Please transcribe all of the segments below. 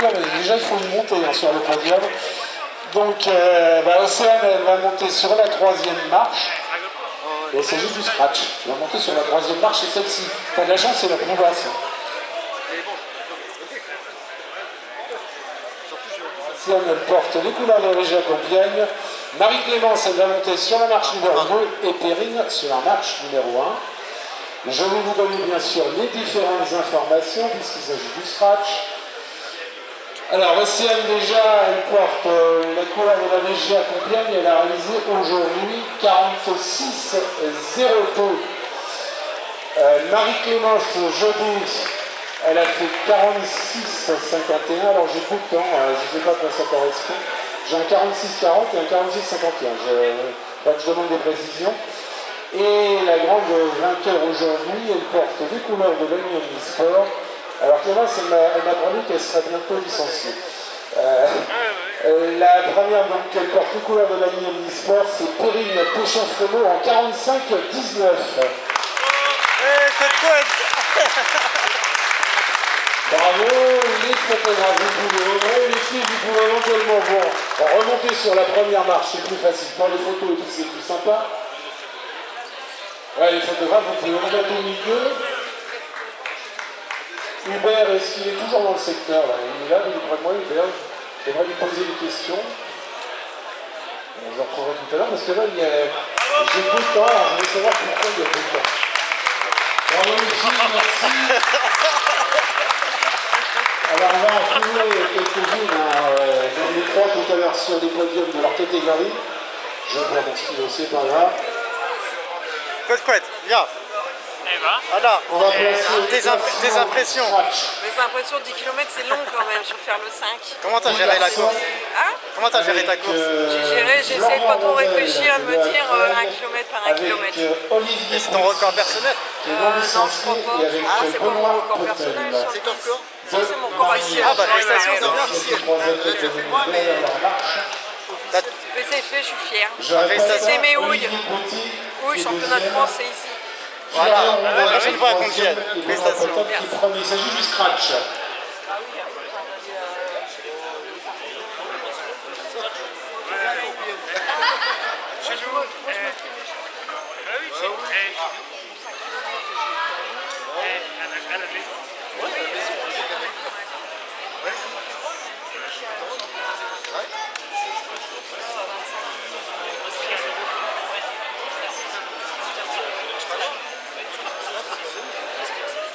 Déjà, il faut une montée sur le podium. Donc, Océane, elle va monter sur la troisième marche. Et il s'agit du scratch. Elle va monter sur la troisième marche, c'est celle-ci. T'as de la chance, c'est la plus basse. Océane, elle porte les couleurs de Régie à Compiègne. Marie-Clémence, elle va monter sur la marche numéro 2 et Perrine sur la marche numéro 1. Je vais vous donner bien sûr les différentes informations puisqu'il s'agit du scratch. Alors Océane déjà, elle porte la couleur de la Régie à Compiègne, elle a réalisé aujourd'hui 46,02. Marie-Clémence, jeudi, elle a fait 46,51. Alors j'écoute, je ne sais pas à quoi ça correspond. J'ai un 46,40 et un 46,51. Je demande des précisions. Et la grande vainqueur aujourd'hui, elle porte les couleurs de l'Union Sport. Alors Clémence, elle m'a promis qu'elle serait bientôt licenciée. La première, donc, elle porte les couleurs de l'Union Sport, c'est Perrine Péchon-Frémaux en 45,19. Bravo, les photographes, les filles, vous pouvez éventuellement remonter sur la première marche, c'est plus facile. Pour les photos et tout, c'est plus sympa. Ouais, les photographes, vous pouvez remonter au milieu. Hubert, est-ce qu'il est toujours dans le secteur là? Il est là, il est près de moi, Hubert. J'aimerais lui poser des questions. On vous en retrouverai tout à l'heure, parce que là, j'ai peu de temps, je voulais savoir pourquoi il y a peu de temps. Bravo, Lucie, merci. Alors, on va en trouver quelques-unes dans les trois tout à l'heure sur des podiums de leur catégorie. Je vais prendre mon stylo, c'est pas grave. Couette, viens. Alors, on va placer tes impressions. Mes impressions, 10 km c'est long quand même, je vais faire le 5. Comment t'as géré la course? Hein? Comment t'as géré ta course? J'ai essayé de pas trop réfléchir, de me dire 1 km par 1 km. Et c'est ton record personnel? Non, je crois pas. Ah, c'est pas mon record personnel. C'est ton record? Si, c'est mon record ici. Ah bah félicitations, c'est bien. Je fais moi, mais c'est fait, je suis fière. C'était mes houilles. Houilles, championnat de France, c'est ici. Voilà, la prochaine fois à Compiègne. Félicitations. Il s'agit du scratch.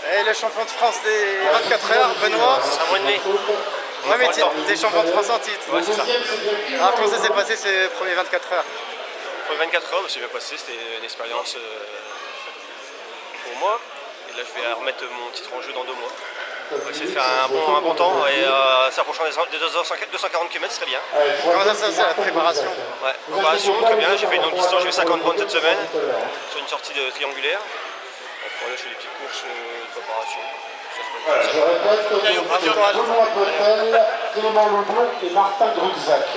Et le champion de France des 24 heures, Benoît. Un mois et demi. Ouais, mais t'es champion de France en titre. Ouais, c'est ça. Alors comment ça s'est passé ces premiers 24 heures? Pour les 24 heures, c'est bien passé, c'était une expérience pour moi. Et là, je vais remettre mon titre en jeu dans 2 mois. On va essayer de faire un bon temps et s'approchant des 240 km, ce serait bien. Comment ça s'est passé la préparation? Ouais, préparation, très bien. J'ai fait une longue distance, j'ai fait 50 bornes cette semaine sur une sortie de triangulaire. Après, là, je fais des petites courses de préparation. Voilà, je répète, Benoît Potel, Clément Leblond et Martin Drugzac.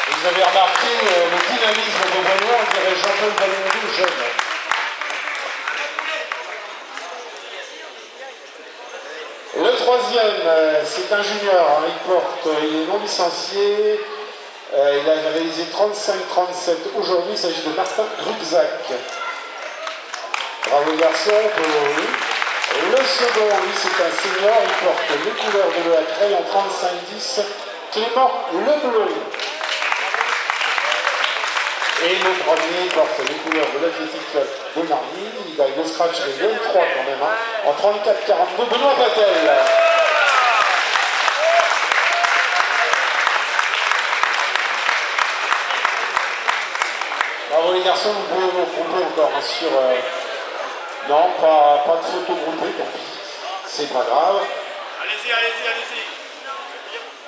Vous avez remarqué le dynamisme de Benoît, on dirait Jean-Paul Belmondo jeune. Le troisième, c'est un junior, il est non licencié. Il a réalisé 35-37 aujourd'hui, il s'agit de Martin Drugzac. Bravo garçon, oui. Le second, lui, c'est un senior, il porte les couleurs de l'EA en 35-10, Clément Leblond. Et le premier porte les couleurs de l'Athletic Club de Marny, il gagne le scratch des 23 quand même, en 34-42, Benoît Potel. Bravo les garçons, vous pouvez vous tromper encore sur... Non, pas de photo groupée, tant pis. C'est pas grave. Allez-y, allez-y, allez-y.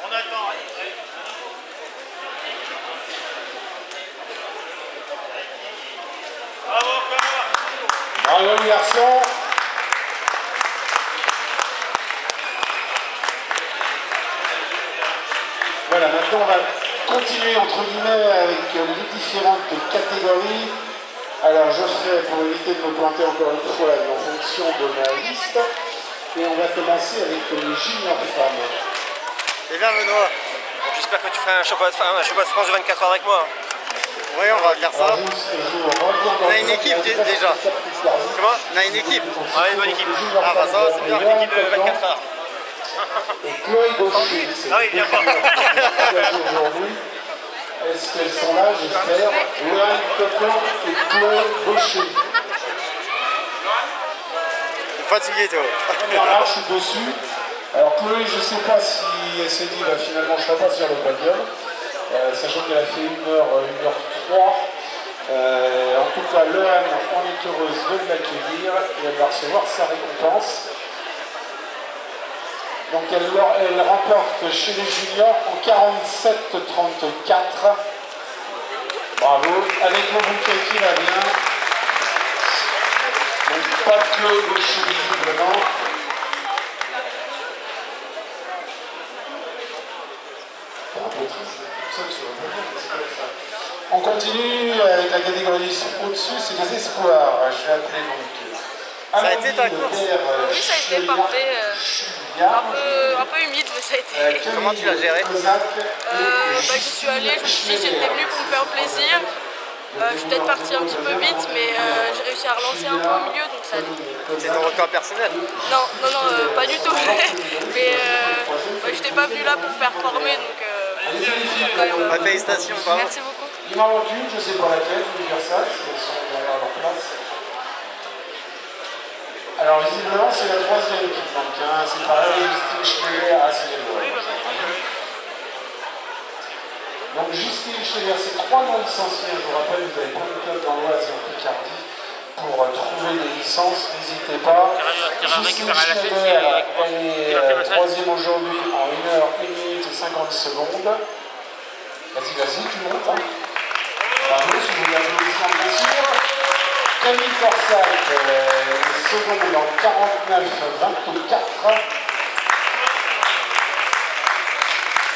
On attend. Bravo, bravo les garçons. Voilà, maintenant on va continuer entre guillemets avec les différentes catégories. Alors je fais, pour éviter de me planter encore une fois, en fonction de ma liste. Et on va commencer avec les juniors femmes. Et bien Benoît. Donc, j'espère que tu feras un championnat de France de 24 heures avec moi. Oui, on va faire ça. On a une équipe déjà. Comment? On a une équipe. Ah, une bonne équipe. Ah bah ça, c'est bien. Une équipe de 24 heures. Et Chloé Gaucher, c'est Ah oui, bien pas. aujourd'hui. Est-ce qu'elles sont là, j'espère? Loan Coquin et Chloé Gaucher. Fatigué toi. Première marche, je suis dessus. Alors Chloé, je ne sais pas si elle s'est dit, finalement je ne serai pas sur le podium. Sachant qu'elle a fait 1h03. En tout cas, Loan, on est heureuse de l'accueillir et elle va recevoir sa récompense. Donc elle remporte chez les juniors en 47-34. Bravo, avec mon bouquet qui va bien. Donc pas de Chloé Gaucher visiblement. C'est un peu triste, c'est tout ça que je veux dire. On continue avec la catégorie au-dessus, c'est les espoirs. Je vais appeler donc. Ça a été ta course? Oui, ça a été parfait. Un peu humide, mais ça a été. Comment tu l'as géré? J'y suis allée, je me suis dit j'étais venue pour me faire plaisir. Je suis peut-être partie un petit peu vite, mais j'ai réussi à relancer un peu au milieu, donc ça allait. C'est ton record personnel? Non, pas du tout. Mais j'étais pas venue là pour performer, donc quand même. Bah, félicitations, bravo. Merci beaucoup. Il m'en manque une, je ne sais pas laquelle, je vais dire ça, si elles sont derrière leur place. Alors visiblement c'est la troisième qui manque, hein. C'est pareil, Justine Schneller à Cinéma. Donc Justine Schneller, c'est 3 non licenciés, je vous rappelle, vous avez plein de clubs dans l'Oise et en Picardie pour trouver des licences, n'hésitez pas. Justine Schneller, elle est troisième aujourd'hui en 1h, 1 minute et 50 secondes. Vas-y, tu montes. Hein. Bravo, si vous voulez applaudissements bien sûr. Camille Corsac, seconde en 49-24.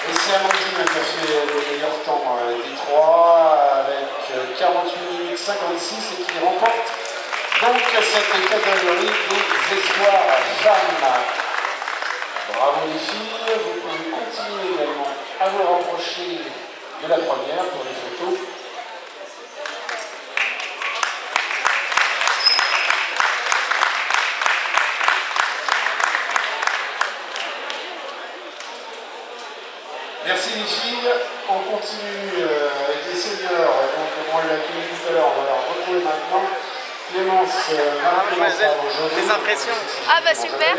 Et c'est Amandine qui a fait le meilleur temps des trois avec 48 minutes 56 et qui remporte donc cette catégorie des espoirs femmes. Bravo les filles, vous pouvez continuer également à vous rapprocher de la première pour les photos. Merci les filles, on continue avec les seniors, donc on l'a accueilli tout à l'heure, on va la retrouver maintenant. Clémence, Les impressions? Ah bah super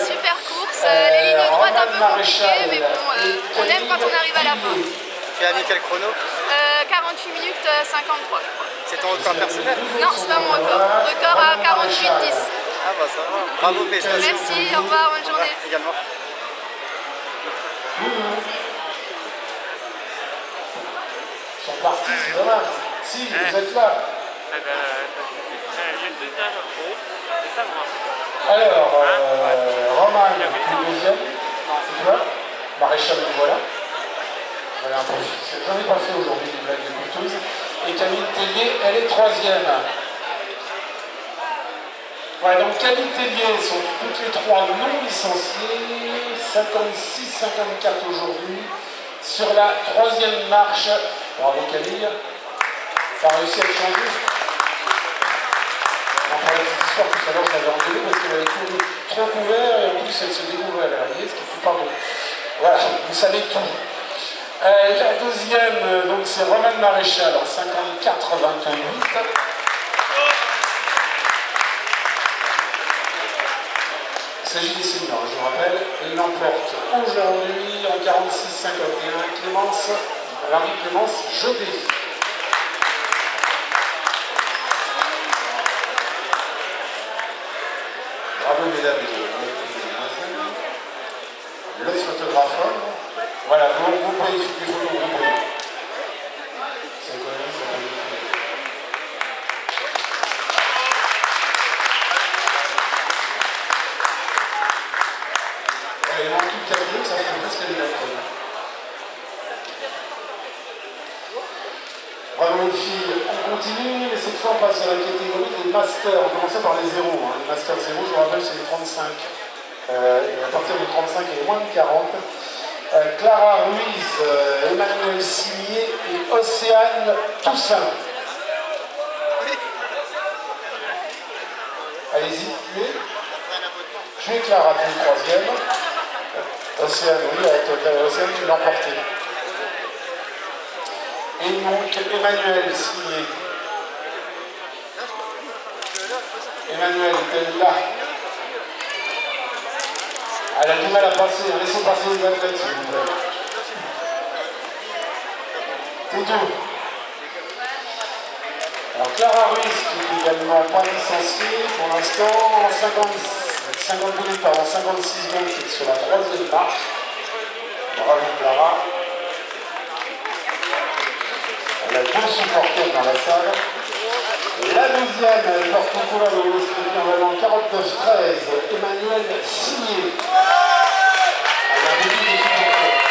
course, les lignes droites un peu compliquées, mais bon, on aime quand on arrive à la fin. Tu as mis quel chrono? 48 minutes 53. C'est ton record personnel? Non, c'est pas mon record. Record à 48-10. Ah bah ça va, bravo, félicitations. Merci, au revoir, bonne journée. Également. Ils sont partis, c'est dommage. Si, vous êtes là. Alors, Romain, le deuxième. C'est toi. Maréchal, voilà. Voilà un peu. J'en ai pas fait aujourd'hui des blagues de coûteuses. Et Camille Tellier, elle est troisième. Voilà, donc Camille Tellier sont toutes les trois non licenciées. 56-54 aujourd'hui. Sur la troisième marche. Bravo Camille. Tu as réussi à le changer. On parlait de cette histoire tout à l'heure, je l'avais engueulée parce qu'elle avait couru trop couvert et en plus elle se découvrait à l'arrière, ce qui ne fait pas bon. Voilà, vous savez tout. La deuxième, donc c'est Romane Maréchal en 54-28. Il s'agit des seniors, je vous rappelle. Elle l'emporte aujourd'hui en 46-51. Clémence, Marie-Clémence Jodet. Bravo mesdames et messieurs. Le photographeur. Voilà, vous pouvez des photos, vous pouvez. C'est connu, c'est connu. Il manque une quatrième, ça fait presque les mêmes. Bravo les filles. continue, mais cette fois on passe à la catégorie des masters. On commence par les zéros. Hein. Les masters 0, je vous rappelle, c'est les 35. Et à partir de 35, il y a moins de 40. Clara Ruiz, Emmanuel Signé et Océane Toussaint. Allez-y, tuez Clara, tu es troisième. Océane, oui, avec Océane, tu l'as emporté. Et donc, Emmanuel Signé. Emmanuel, est-elle là? Elle a du mal à passer, laissez passer les athlètes, s'il vous plaît. C'est tout. Alors Clara Ruiz, qui est également pas licenciée pour l'instant, en 50 minutes avant 56 secondes, c'est sur la troisième marche. Bravo Clara. Elle a deux supporters dans la salle. La deuxième, elle porte le couleur de l'escription en valant 49-13, Emmanuel Signé. Elle a beaucoup de supporters.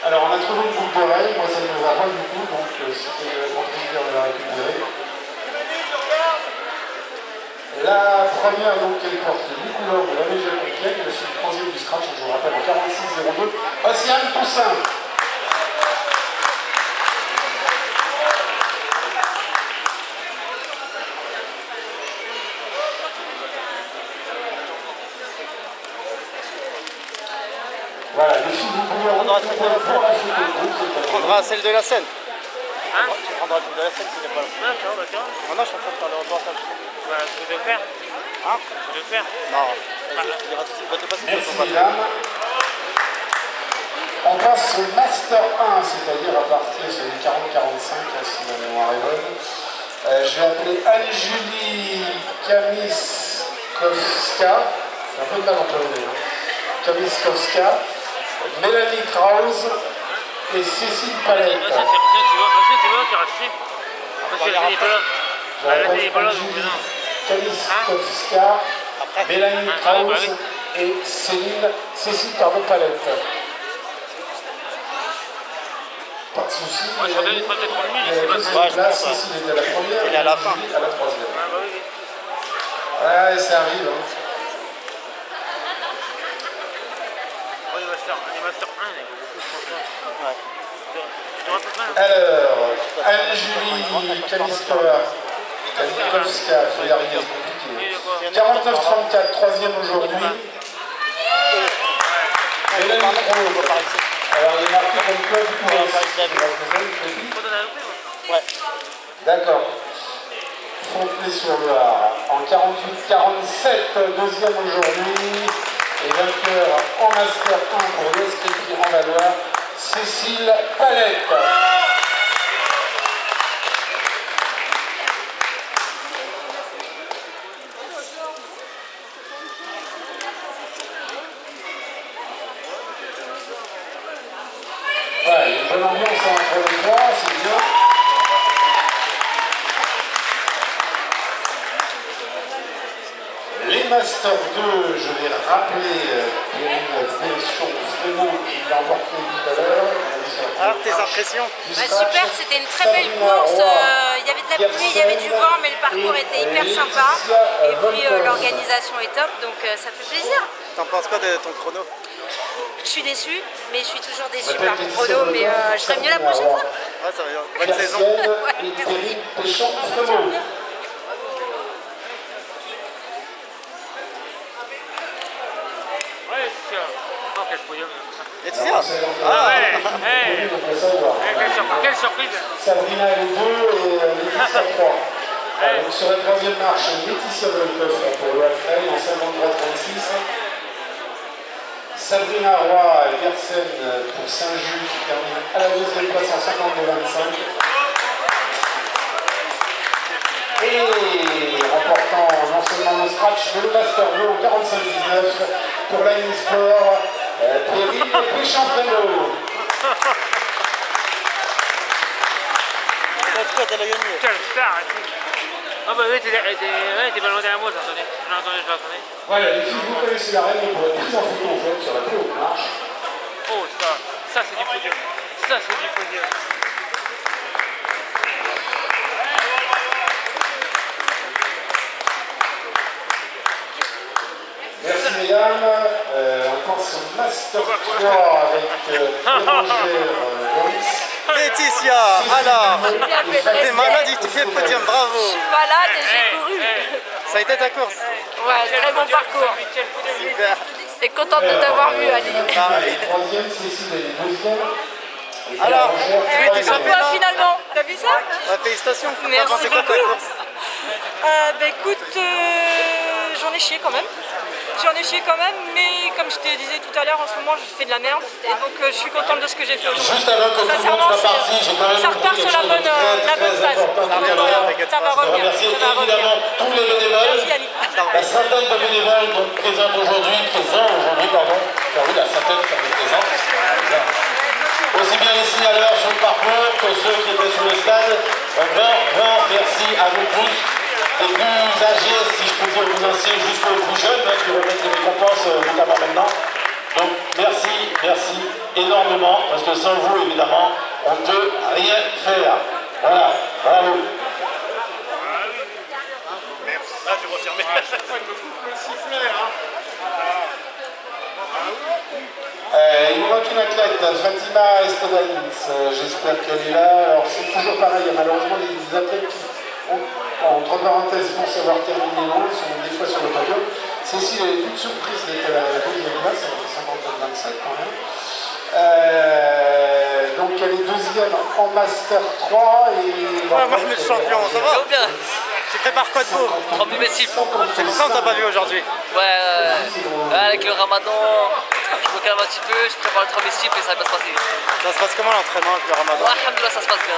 Alors on a trouvé une boucle d'oreille, moi ça ne me va pas du tout, donc c'était le grand plaisir de la récupérer. La première, donc, elle porte les couleurs de la région Compiègne, c'est le troisième du scratch, je vous rappelle, en 46-02, Océane Toussaint. Voilà, les filles, vous pouvez On prendra celle de la scène. Hein? Tu prendras celle de la scène qui n'est pas là. D'accord, d'accord. Maintenant, je suis en train de faire le reportage. Bah, je vais le faire. Hein? Je vais le faire. Non. Vas-y, il va te passer de merci ton mesdames. On passe au Master 1, c'est-à-dire à partir sur les 40-45, si ma mémoire est bonne. Je vais appeler Anne-Julie Kamiskowska. C'est un peu de mal employé. Kamiskowska, Mélanie Krause et Cécile Palette. Tu vois, tu as racheté. Parce qu'elle n'est pas là. Elle n'est pas là, donc non. Kamiskowska, Mélanie Krause et Cécile Palette. Pas de soucis. Moi, je serais peut-être en nuit, La deuxième place, Cécile était à la première et à la fin. À la troisième. Ah bah oui. Ouais, ça arrive. Hein. Oh, les Master 1, il y a beaucoup, franchement. Ouais. Tu te rappelles pas, hein? Alors, Anne-Julie Kamiskowska, je vais y arriver, c'est compliqué. 49-34, troisième aujourd'hui. Mélanie Krause. Alors, il est marqué comme quoi du coup. Ouais. D'accord. Fontenay-sur-Loire. En 48-47, deuxième aujourd'hui. Et vainqueur en Master 1 pour l'escription en Valois, Cécile Palette. Voilà, il y a une bonne ambiance entre les trois, c'est bien. Les Master 2, je vais rappeler Perrine Péchon-Frémaux qui l'a emporté tout à l'heure. Alors, tes impressions? Bah, super, c'était une très belle course. Il y avait de la pluie, il y avait du vent, mais le parcours était hyper sympa. Et puis l'organisation est top, donc ça fait plaisir. T'en penses quoi de ton chrono? Je suis déçue, mais je suis toujours déçue par mon chrono, mais je serai mieux la prochaine fois. Ouais, ça va bien. Bonne saison. Et Perrine Péchon-Frémaux. Ouais, c'est sûr. Oh, quel podium. Et tu sais, Ah ouais, hey. Quelle surprise. Sabrina est 2 et Laetitia 3. Donc sur la troisième marche, Laetitia Volkoff pour le Trail en 53-36. Sabrina Roy et Gersen pour Saint-Just qui termine à la deuxième place en 52-25. Et remportant non seulement le scratch, mais le Master 2 en 45-19 pour Line Sport, Perrine Péchon-Frémaux. elle a gagné. Quelle star. Ah bah oui, t'es pas loin derrière moi, j'entendais. Je l'entendais. Voilà, les filles, vous connaissez la règle pour être prise en photo en fait sur la plus haute marche. Oh, ça c'est du podium. Ça c'est du podium. dames, on passe au Master 3 avec Bérangère, Loïs. Laetitia, alors, t'es malade, tu fais le podium, Je bravo. suis malade et j'ai couru. Ça a été ta course? Ouais, très bon parcours. Super. Et contente de t'avoir vu, Ali. Pareil. Troisième, Cécile, elle est deuxième. Et Alors, Bérangère, tu étais troisième. Champion finalement, t'as vu ça? Félicitations. Merci T'as pensé quoi de ta beaucoup. course? Bah écoute, j'en ai chié quand même. Mais comme je te disais tout à l'heure, en ce moment je fais de la merde. Et donc je suis contente de ce que j'ai fait aujourd'hui. Juste avant que tout le monde Sincèrement, soit parti, j'ai quand même ça repart sur la bonne phase. Ça va Je revenir. remercie Ça va revenir. évidemment tous les bénévoles. Merci Ali. La centaine de bénévoles donc, présents aujourd'hui, car oui, la centaine qui est présente. Aussi bien les signaleurs sur le parcours que ceux qui étaient sur le stade. Un grand merci à vous tous, des plus âgés, si je peux dire, aux anciens, jusqu'aux plus jeunes, qui remettent les récompenses notamment maintenant. Donc merci énormément, parce que sans vous, évidemment, on ne peut rien faire. Voilà, bravo. Là, je refermé. Il nous manque une athlète, Fatima Estevaliz, j'espère qu'elle est là. Alors c'est toujours pareil, il y a malheureusement des athlètes qui ont, entre parenthèses, pour savoir terminer loin, ils sont des fois sur le podium. Cécile, elle est toute surprise d'être à la deuxième place, elle a fait 50-27 quand même. Donc elle est deuxième en Master 3 et... Ouais, moi je suis champion, ça va? bien. Tu prépares quoi de beau? 30 000 mètres cibles. C'est pour ça qu'on t'a pas vu aujourd'hui. Ouais, avec le ramadan, je me calme un petit peu, je prépare le 30 000 cibles et ça va bien se passer. Ça se passe comment l'entraînement avec le ramadan? Ouais, alhamdoulilah, ça se passe bien.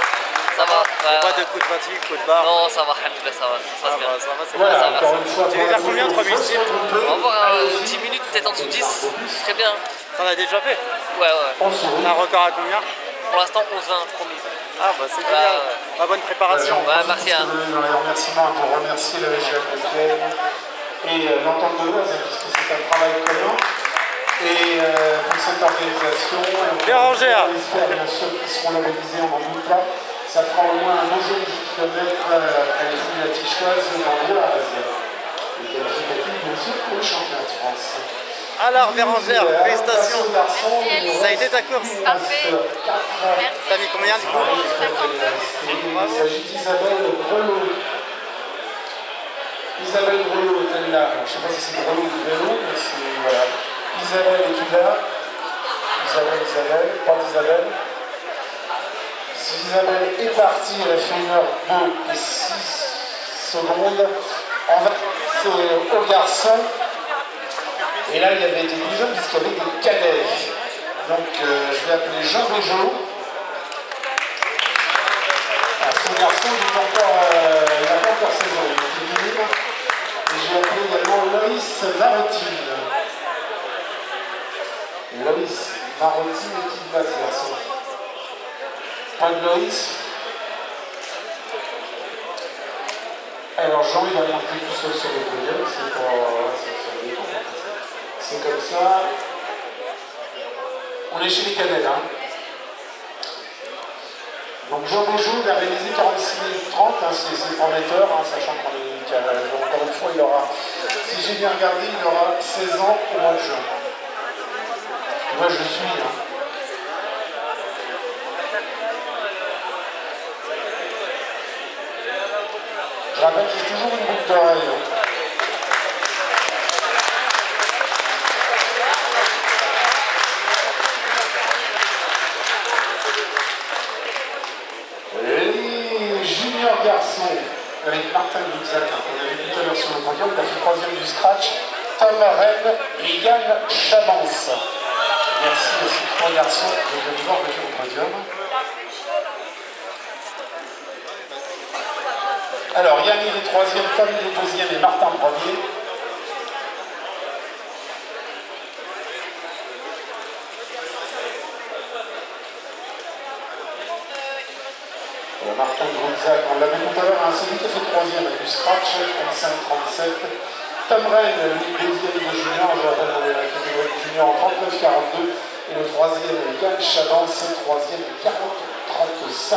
Ça va. Ouais, Pas ouais. de coups de fatigue, coups de barre? Non, ça va, alhamdoulilah, ça va. Ça se passe bien. Ça va, c'est Voilà, ça va, encore une fois, Tu veux faire combien, 3000 cibles? On va voir 10 minutes, peut-être en dessous de 10. Ce serait bien. T'en as déjà fait? Ouais, ouais. T'as un record à combien? Pour l'instant, 11-20, promis. Ah bah c'est génial. La bonne préparation. Ouais, merci. Hein. Dans les remerciements pour remercier la région Compiègne et l'entente de l'Oise, puisque c'est un travail commun. Et pour cette organisation, Bérangère. j'espère bien sûr qu'ils seront labellisés, on n'en doute pas. Ça fera au moins un beau jeu de kilomètres à l'issue de la Tichoise dans l'Oise. Et qualificatif bien sûr pour le championnat de France. Alors Bérangère, félicitations. Merci, Ça a été ta course? Parfait. Merci. T'as mis combien du coup? 52. Il s'agit d'Isabelle Grelot. Isabelle Grelot est-elle là? Je ne sais pas si c'est Grelot ou Grelot, mais c'est... Voilà. Isabelle, es-tu là? Isabelle, pas d'Isabelle. Si Isabelle est partie, elle a fait 1h02 et 6 secondes. On va passer aux garçons. Et là, il y avait des plus jeunes puisqu'il y avait des cadets. Donc, je vais appeler Jean Béjot. Ce garçon, il n'a pas encore 16 ans, il est plus libre. Et j'ai appelé également Loïs Marotine. Loïs Marotine, qui va ce garçon? Pas de Loïs? Alors Jean, il va monter tout seul sur le podium, c'est pas... C'est comme ça. On est chez les cadets, hein. Donc Jean Béjot, il a réalisé 46 minutes 30, hein, c'est prometteur, hein, sachant qu'on est encore une fois, il aura, si j'ai bien regardé, il aura 16 ans au mois de juin. Moi je suis, hein. Je rappelle que j'ai toujours une boucle d'oreille. Hein. Les juniors garçons, avec Martin Luxac, qu'on a vu tout à l'heure sur le podium, il a fait troisième du scratch, Tom Rennes et Yann Chabance. Merci à ces trois garçons de venir avec le podium. Alors Yann il est troisième, Tom il est deuxième et Martin premier. Martin Grunzac, on l'a vu tout à l'heure, hein, celui qui a fait troisième avec du scratch, 35-37. Tom Rennes, lui, deuxième de junior, je rappelle, on est la catégorie de junior en 39-42. Et le troisième, Yann Chabance, troisième, 40-35.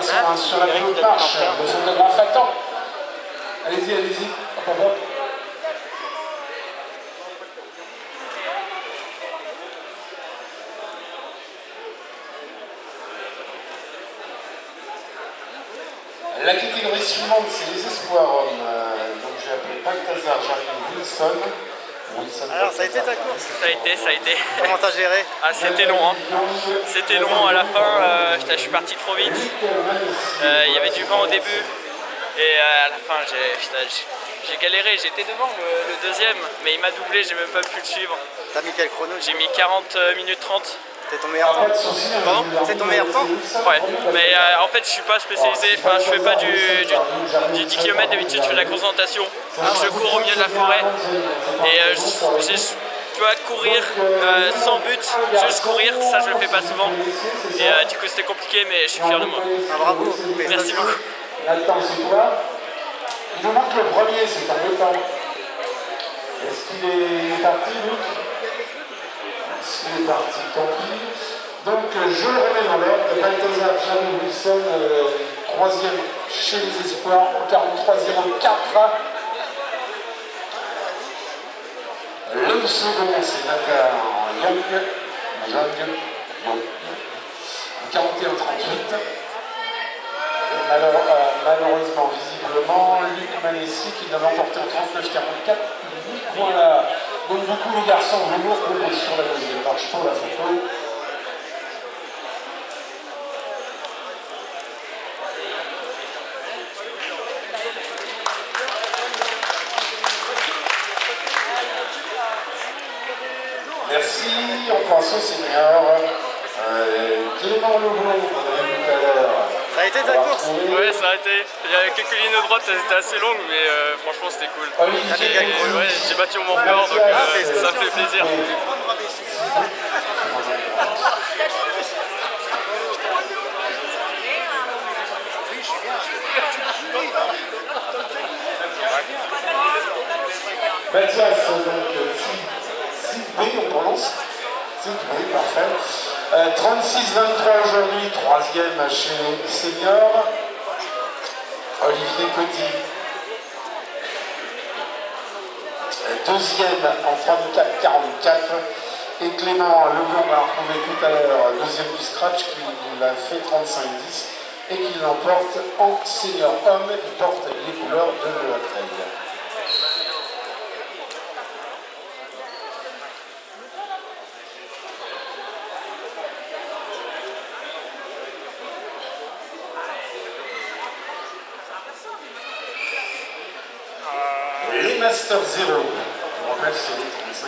garçons hein, sur la plus haute marche, le fond de grand factant. Allez-y, allez-y. Hop, hop, hop. La catégorie suivante, c'est les espoirs hommes. Donc j'ai appelé Balthazar, Jarry, Wilson. Alors, ça a été ta course? Ça a été. Comment t'as géré? Ah, c'était long, hein. C'était long à la fin, je suis parti trop vite. Il y avait du vent au début. Et à la fin, j'ai galéré. J'étais devant le deuxième, mais il m'a doublé, j'ai même pas pu le suivre. T'as mis quel chrono? J'ai mis 40 minutes 30. C'est ton meilleur temps? Pardon? C'est ton meilleur temps? Ouais, mais en fait je suis pas spécialisé, enfin je fais pas du 10 km d'habitude, je fais de la course d'orientation. Je cours au milieu de la forêt et tu vois, courir sans but, juste courir, ça je le fais pas souvent. Et du coup c'était compliqué mais je suis fier de moi. Ah, bravo. Merci beaucoup. Là, le temps, c'est quoi? Il nous manque le premier, c'est embêtant. Est-ce qu'il est parti, Luc? Est-ce qu'il est parti? Tant pis. Donc, je le remets dans l'ordre. Balthazar, Jarry, Wilson, troisième chez les espoirs, 43,04. Le second, c'est Dakar Young, 41,38. Malheureusement, visiblement, Luc Manessi qui devait emporter en 39,44. 8 points là. Donc, du coup, les garçons, vous nous retrouvez sur la deuxième marche pour la photo. Merci, on passe au senior. Clément Leblond, on a vu tout à l'heure. Ça a été ta course? Ouais, ça a été. Il y a quelques lignes droites, elles étaient assez longues, mais franchement c'était cool. Ouais, j'ai battu mon record, donc ça me fait plaisir. Mathias, donc 6B, on prononce 6B, parfait. 36-23 aujourd'hui, troisième chez les seniors. Olivier Petit. Deuxième en 34-44. Et Clément Leblond, on l'a retrouvé tout à l'heure, deuxième du scratch, qui l'a fait 35-10 et qui l'emporte en senior homme. Il porte les couleurs de la Trail. Les Master 0, je rappelle c'est les 35-40,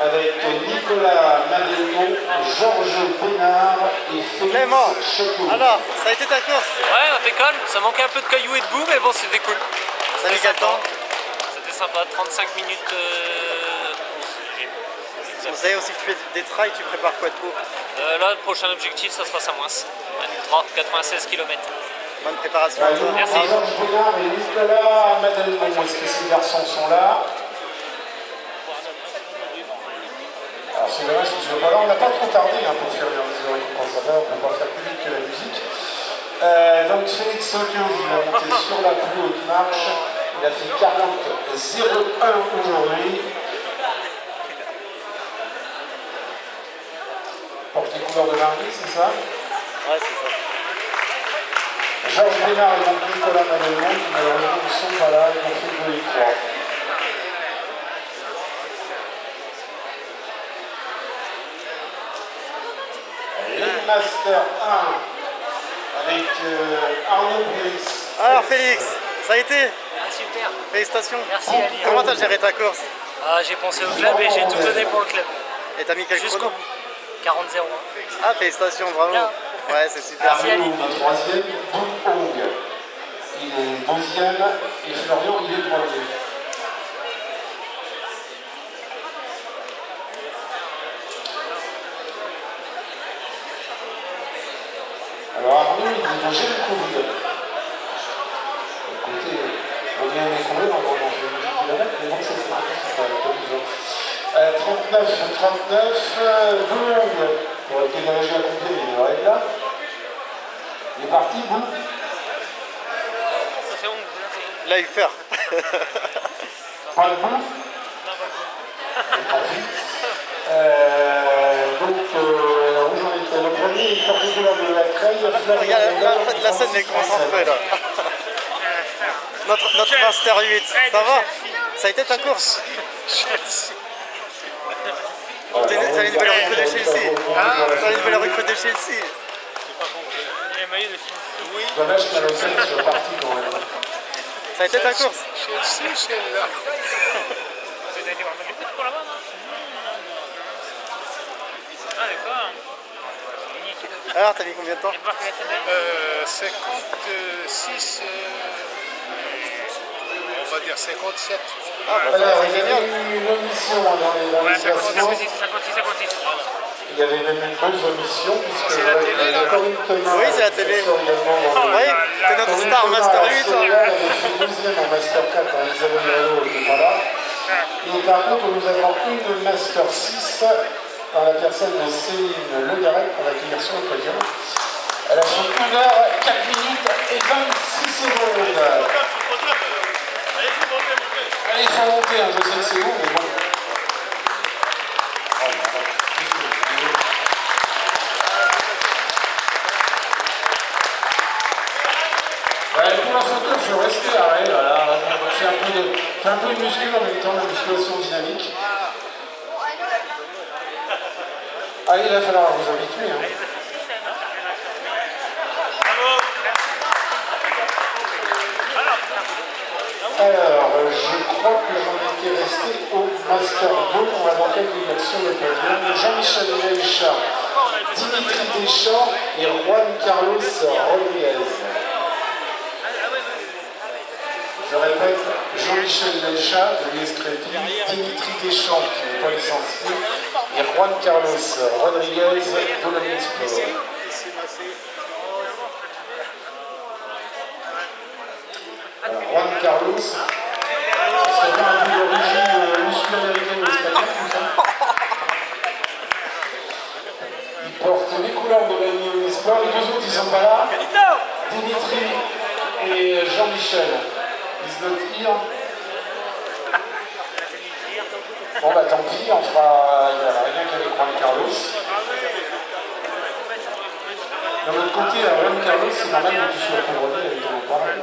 avec Nicolas Madelmont, Georges Bénard et Félix Clément, Chocou. alors, ça a été ta course? Ouais, impeccable. Ça manquait un peu de cailloux et de boue, mais bon, c'était cool. Ça a mis quel temps? C'était sympa, 35 minutes. On sait aussi que tu fais des trails, tu prépares quoi de beau? Là, le prochain objectif, ça sera Samoins, un ultra, 96 km. Bonne préparation. Merci. Georges Bénard et Nicolas Madelmont, est-ce que ces garçons sont là? Alors c'est dommage qu'ils ne soient pas là, on n'a pas trop tardé pour faire les réponses à faire, on ne peut pas faire plus vite que la musique. Donc Félix Sogno, il a monté sur la plus haute marche, il a fait 40,01 aujourd'hui. Porte les couleurs de Marly, c'est ça? Ouais, c'est ça. Georges Bénard et donc Nicolas Madelmont, qui malheureusement ne sont pas là, ils ont fait 2 et 3. Les Master 1 avec Arnaud Brice. Alors Félix, ça a été? Ah, super. Félicitations. Merci Ali. Comment t'as géré ta course? Ah, j'ai pensé au club et j'ai tout donné pour le club. Et t'as mis quel Jusqu'au chrono? bout. 40-01. Ah, félicitations, bravo. Bien. Ouais, c'est super. Merci, Ali. Arnaud, troisième, Boum Hong. Il est deuxième et Florian, il est premier. Alors Arnaud, il dit manger le Covid. Écoutez, on vient d'écouler, on va manger le kilomètre, mais bon, ça c'est pas la 39, Boum Hong, pour lequel il a déjà compté, il est là. C'est parti, vous? Ça c'est 11. Là, il perd. Pas le bout? Donc, où j'en étais? Le premier, il porte de la Creille. Regarde, la scène est concentrée là. Notre Master 8, ça va? Ça a été ta course? T'as une nouvelle recrue de Chelsea. T'as une nouvelle recrue de Chelsea. Il y a un maillot de Chelsea. Oui. Dommage qu'à l'hôtel soit parti quand même. Ça a été ta course? Chelsea, celle-là. Vous avez été voir du foot pour là-bas, non? Ah, d'accord. Alors, t'as mis combien de temps? 56, on va dire 57. Ah, bah, Alors, c'est il y avait génial. eu une omission dans les classements. 56. Il y avait même une grosse omission, puisque C'est la télé, là? Oui, c'est la télé. Oui, Oui, c'est notre star Master 8. Elle avait fait deuxième en Master 4 quand Isabelle Gallo n'était pas là. Et par contre, nous avons une Master 6 dans la personne de Céline Le Garec pour la direction du podium. Elle a fait 1 heure, 4 minutes et 26 secondes. Allez, il faut monter, hein, je sais que c'est long, mais bon. Ouais, pour la photo, je suis resté arrêt, voilà. Fais un peu de muscu en même temps, la musculation dynamique. Allez, il va falloir vous habituer. Hein. Alors, je crois que j'en étais resté au Master 2 pour la banquette d'élection de podium. Jean-Michel Leïcha, Dimitri Deschamps et Juan Carlos Rodriguez. Je répète, Jean-Michel Leïcha de l'Escrépi, Dimitri Deschamps qui n'est pas licencié et Juan Carlos Rodriguez de l'Omnisport. Juan Carlos, ce serait pas un peu d'origine musculo-américaine ou espagnole, tout ça? Il porte les couleurs de l'Ami Omnisport, les deux autres ils sont pas là. Dimitri et Jean-Michel. Is not here. Bon bah tant pis, on fera. Il n'y a rien qu'avec Juan Carlos. D'un autre côté, Juan Carlos, c'est normal que tu sois couronné avec ton parole.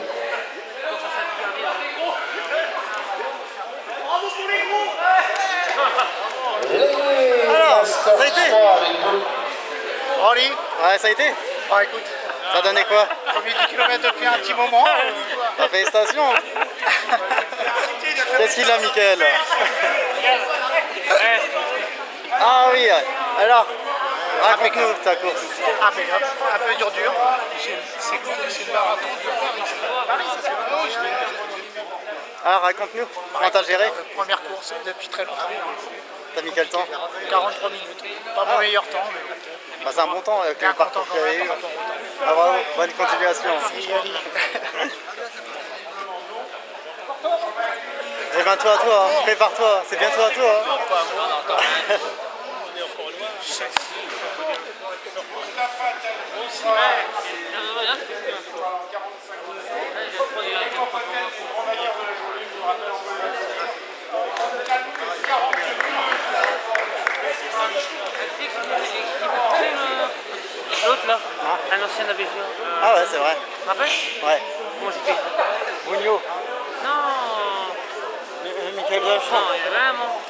Alors, ça a été? Rolly, Ouais, ça a été? bah écoute, Ça a donné quoi? premier 10 km depuis un petit moment. Félicitations. Qu'est-ce qu'il a, Mickaël? Ah oui, alors, raconte-nous ta course. Impeccable, un peu dur. C'est cool, c'est le marathon de Paris. Paris, ça c'est bon. Alors, raconte-nous, comment t'as géré? Première course depuis très longtemps. T'as mis quel temps? 43 minutes. Pas mon meilleur temps, mais bon. Bah, c'est un bon temps avec le parcours qu'il y avait eu. quand Ah bravo, bonne continuation. C'est bientôt à toi, hein. Prépare-toi, c'est bientôt à toi. Hein. L'autre là, un ancien ABG. Ah ouais, c'est vrai. Tu te rappelles? Ouais. Comment c'était? Bugno. Non, Michael non, Blanchard. il y avait un moment.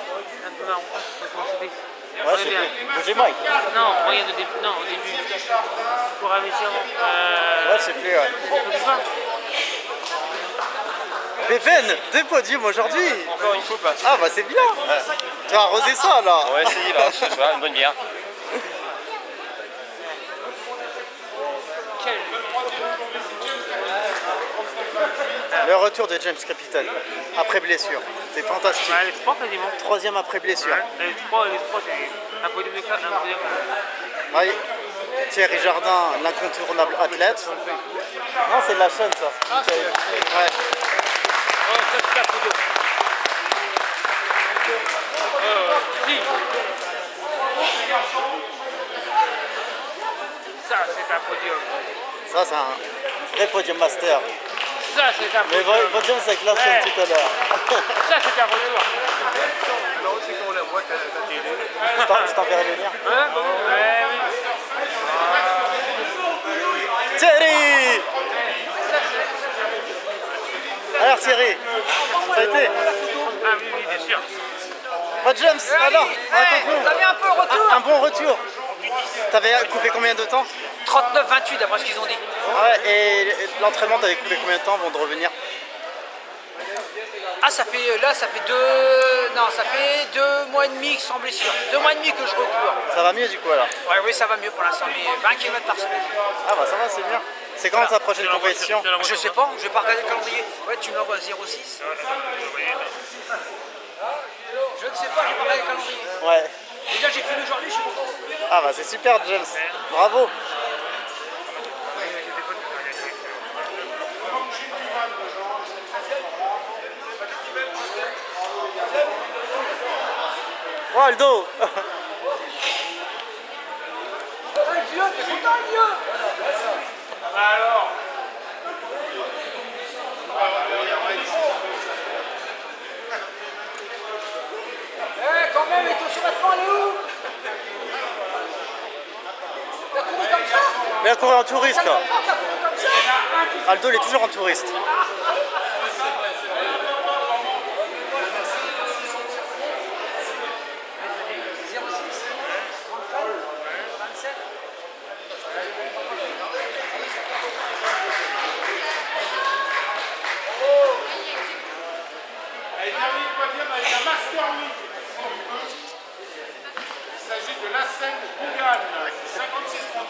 Un peu marrant. Comment c'était? Ouais, c'est bien. Bouger Mike. Non, moyen de début. Non, au début. Pour ABG avant. Ouais, je sais plus, ouais. On peut plus pas. Beven, 2 podiums aujourd'hui. Encore une fois, pas. Ah bah c'est bien. Tu vas arroser ça là. On va essayer là, ce soir, une bonne bière. Le retour de James Capital après blessure. C'est fantastique. Ouais, les trois quasiment. 3e après blessure. Ouais, les trois, c'est un podium de 4, un podium. Ouais. Thierry Jardin, l'incontournable athlète. Non, c'est de la chaîne ça. Ah, c'est... Ouais. Oh, ça c'est un podium. Si. Ça c'est un podium. Ça, c'est un vrai podium master. Ça, c'est un Mais retour. le podium, c'est avec la chaîne tout à l'heure. Ça, c'est un retour. Je t'enverrai le lien. Hein? Ouais, oui. Thierry! Alors Thierry, ça a été? Ah oui, oui, bien sûr. Bah James, alors, raconte-nous. T'as vu un peu le retour? Un bon retour. T'avais coupé combien de temps? 39-28 d'après ce qu'ils ont dit. Ouais, et l'entraînement, t'avais coupé combien de temps avant de revenir? Ah ça fait là ça fait 2 mois et demi sans blessure. 2 mois et demi que je recours. Ça va mieux du coup alors? Ouais oui ça va mieux pour l'instant, mais 20 km par semaine. Ah bah ça va, c'est bien. C'est quand ta prochaine compétition? Je sais pas, je vais pas regarder le calendrier. Ouais tu me l'envoies à 06. Je ne sais pas, j'ai pas regardé le calendrier. Ouais. Déjà j'ai fini aujourd'hui, je suis content. Ah bah c'est super James, bravo. Oh Aldo. T'es content le vieux? Alors Quand même, et ton survêtement elle est où? T'as couru comme ça? Mais à courir en touriste là. T'as couru comme ça? Aldo il est toujours en touriste. elle termine le podium avec un Master 8. Il s'agit de la scène Bougan, 56-38.